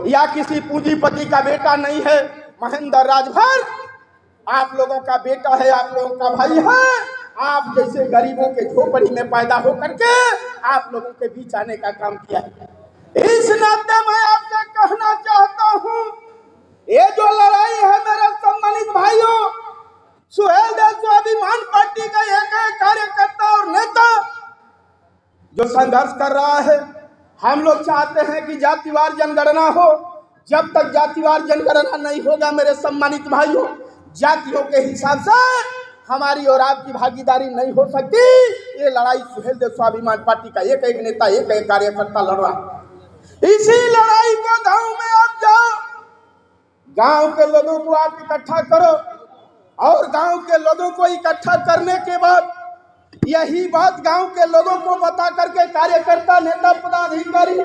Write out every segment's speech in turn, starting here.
या किसी पूंजीपति का बेटा नहीं है। महेंद्र राजभर आप लोगों का बेटा है, आप लोगों का भाई है। आप जैसे गरीबों के झोपड़ी में पैदा होकर के आप लोगों के बीच आने का काम किया है। इस नाते मैं आपसे कहना चाहता हूं, ये जो लड़ाई है मेरे सम्मानित भाइयों, सुहेल देव स्वाभिमान पार्टी का एक कार्यकर्ता और नेता जो संघर्ष कर रहा है। हम लोग चाहते हैं कि जातिवार जनगणना हो। जब तक जातिवार जनगणना नहीं होगा मेरे सम्मानित भाइयों, जातियों के हिसाब से हमारी और आपकी भागीदारी नहीं हो सकती। ये लड़ाई सुहेल देव स्वाभिमान पार्टी का एक एक नेता, एक एक कार्यकर्ता लड़ रहा है। इसी लड़ाई को गांव में आप जाओ, गांव के लोगों को आप इकट्ठा करो और गांव के लोगों को इकट्ठा करने के बाद यही बात गांव के लोगों को बता करके कार्यकर्ता, नेता, पदाधिकारी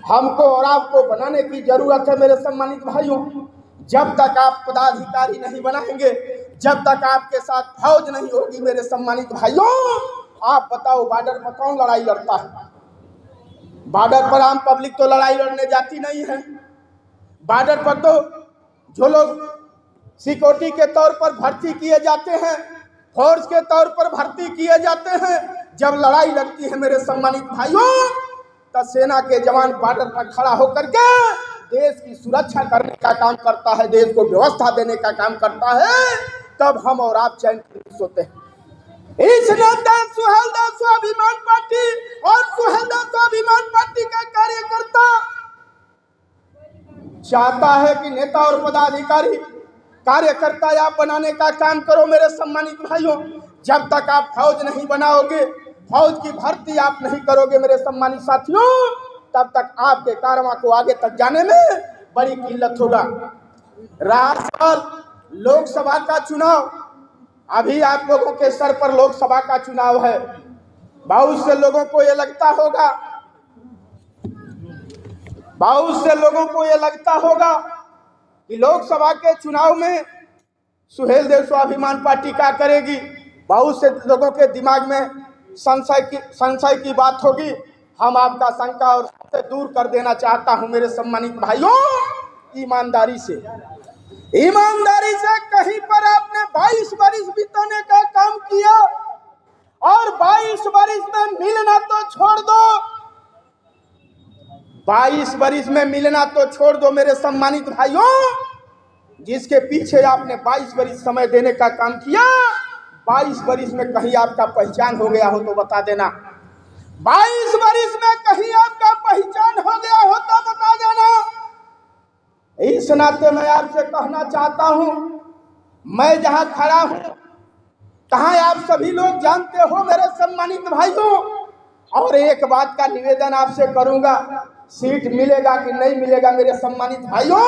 हमको और आपको बनाने की जरूरत है मेरे सम्मानित भाइयों। जब तक आप पदाधिकारी नहीं बनाएंगे, जब तक आपके साथ फौज नहीं होगी मेरे सम्मानित भाइयों, आप बताओ बॉर्डर पर कौन लड़ाई लड़ता है? बॉर्डर पर आम पब्लिक तो लड़ाई लड़ने जाती नहीं है। बॉर्डर पर तो जो लोग सिक्योरिटी के तौर पर भर्ती किए जाते हैं, फोर्स के तौर पर भर्ती किए जाते हैं, जब लड़ाई लगती है मेरे सम्मानित भाइयों, तब सेना के जवान बॉर्डर पर खड़ा होकर के देश की सुरक्षा करने का काम करता है, देश को व्यवस्था देने का काम करता है, तब हम और आप चैन से सोते हैं। इस नाते सुहेल देव स्वाभिमान पार्टी और सुहेल देव स्वाभिमान पार्टी का कार्यकर्ता चाहता है कि नेता और पदाधिकारी, कार्यकर्ता आप बनाने का काम करो मेरे सम्मानित भाइयों। जब तक आप फौज नहीं बनाओगे, फौज की भर्ती आप नहीं करोगे मेरे सम्मानित साथियों, तब तक आपके कारवां को आगे तक जाने में बड़ी किल्लत होगा। राजस्थान लोकसभा का चुनाव, अभी आप लोगों के सर पर लोकसभा का चुनाव है। बहुत से लोगों को ये लगता होगा, बहुत से लोगों को ये लगता होगा कि लोकसभा के चुनाव में सुहेल देव स्वाभिमान पार्टी क्या करेगी। बहुत से लोगों के दिमाग में संशय की बात होगी। हम आपका शंका और से दूर कर देना चाहता हूं मेरे सम्मानित भाइयों। ईमानदारी से कहीं पर आपने 22 वर्ष बिताने का काम किया और 22 वर्ष में मिलना तो छोड़ दो, 22 वर्ष में मिलना तो छोड़ दो मेरे सम्मानित भाइयों। जिसके पीछे आपने 22 वर्ष समय देने का काम किया, 22 वर्ष में कहीं आपका पहचान हो गया हो तो बता देना। 22 वर्ष में कहीं आपका पहचान हो गया हो तो बता देना। इस नाते मैं आपसे कहना चाहता हूं, मैं जहां खड़ा हूं कहां आप सभी लोग जानते हो मेरे सम्मानित भाइयों। और एक बात का निवेदन आपसे करूंगा, सीट मिलेगा कि नहीं मिलेगा मेरे सम्मानित भाइयों,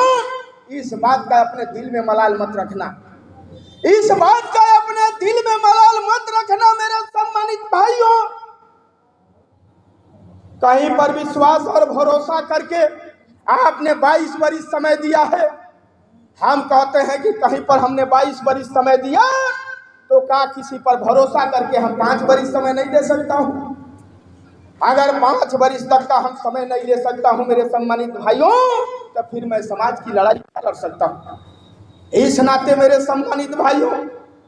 इस बात का अपने दिल में मलाल मत रखना। इस बात का अपने दिल में मलाल मत रखना मेरे सम्मानित भाइयों। कहीं पर विश्वास और भरोसा करके आपने 22 वर्ष समय दिया है। हम कहते हैं कि कहीं पर हमने 22 वर्ष समय दिया तो क्या किसी पर भरोसा करके हम 5 वर्ष समय नहीं दे सकता हूं? अगर 5 वर्ष तक का हम समय नहीं ले सकता हूं मेरे सम्मानित भाइयों, तो फिर मैं समाज की लड़ाई कर सकता हूं। इस नाते मेरे सम्मानित भाइयों,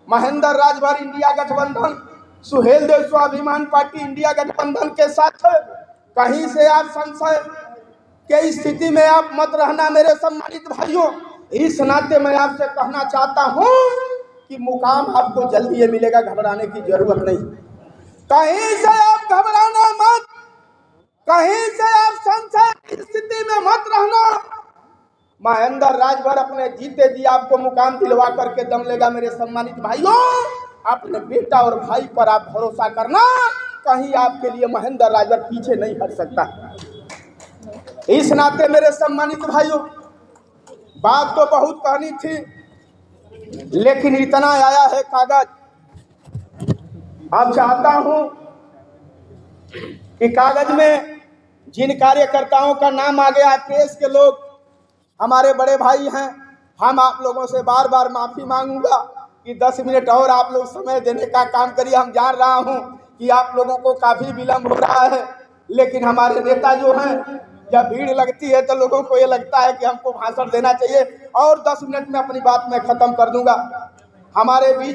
महेंद्र राजभर इंडिया गठबंधन, सुहेल देव स्वाभिमान पार्टी इंडिया गठबंधन के साथ कहीं से आप संशय के स्थिति में आप मत रहना मेरे सम्मानित भाइयों। इस नाते मैं आपसे कहना चाहता हूं कि मुकाम आपको जल्दी ये मिलेगा, घबराने की जरूरत नहीं। कहीं से आप घबराना मत, कहीं से आप संशय की स्थिति में मत रहना। महेंद्र राजभर अपने जीते जी आपको मुकाम दिलवा करके दम लेगा मेरे सम्मानित भाइयों। अपने बेटा और भाई पर आप भरोसा करना, कहीं आपके लिए महेंद्र राजभर पीछे नहीं हट सकता। इस नाते मेरे सम्मानित भाइयों, बात तो बहुत कहनी थी लेकिन इतना आया है कागज। अब चाहता हूं कि कागज में जिन कार्यकर्ताओं का नाम आ गया, प्रेस के लोग हमारे बड़े भाई हैं, हम आप लोगों से बार बार माफी मांगूंगा कि 10 मिनट और आप लोग समय देने का काम करिए। हम जान रहा हूं कि आप लोगों को काफी विलंब हो रहा है, लेकिन हमारे नेता जो हैं जब भीड़ लगती है तो लोगों को ये लगता है कि हमको भाषण देना चाहिए। और 10 मिनट में अपनी बात मैं खत्म कर दूंगा। हमारे बीच